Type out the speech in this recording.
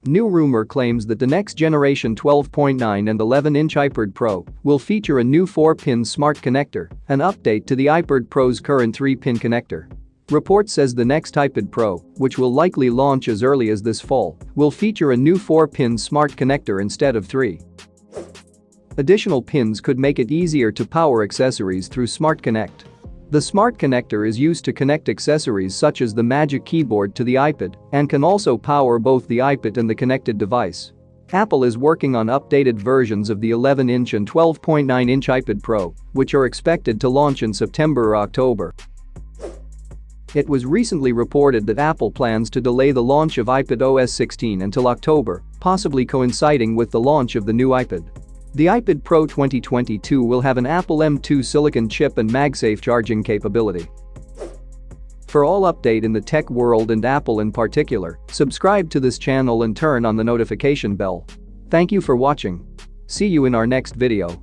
New rumor claims that the next generation 12.9 and 11-inch iPad Pro will feature a new 4-pin smart connector, an update to the iPad Pro's current 3-pin connector. Report says the next iPad Pro, which will likely launch as early as this fall, will feature a new 4-pin smart connector instead of 3. Additional pins could make it easier to power accessories through Smart Connect. The Smart Connector is used to connect accessories such as the Magic Keyboard to the iPad and can also power both the iPad and the connected device. Apple is working on updated versions of the 11-inch and 12.9-inch iPad Pro, which are expected to launch in September or October. It was recently reported that Apple plans to delay the launch of iPad OS 16 until October, possibly coinciding with the launch of the new iPad. The iPad Pro 2022 will have an Apple M2 silicon chip and MagSafe charging capability. For all update in the tech world and Apple in particular, subscribe to this channel and turn on the notification bell. Thank you for watching. See you in our next video.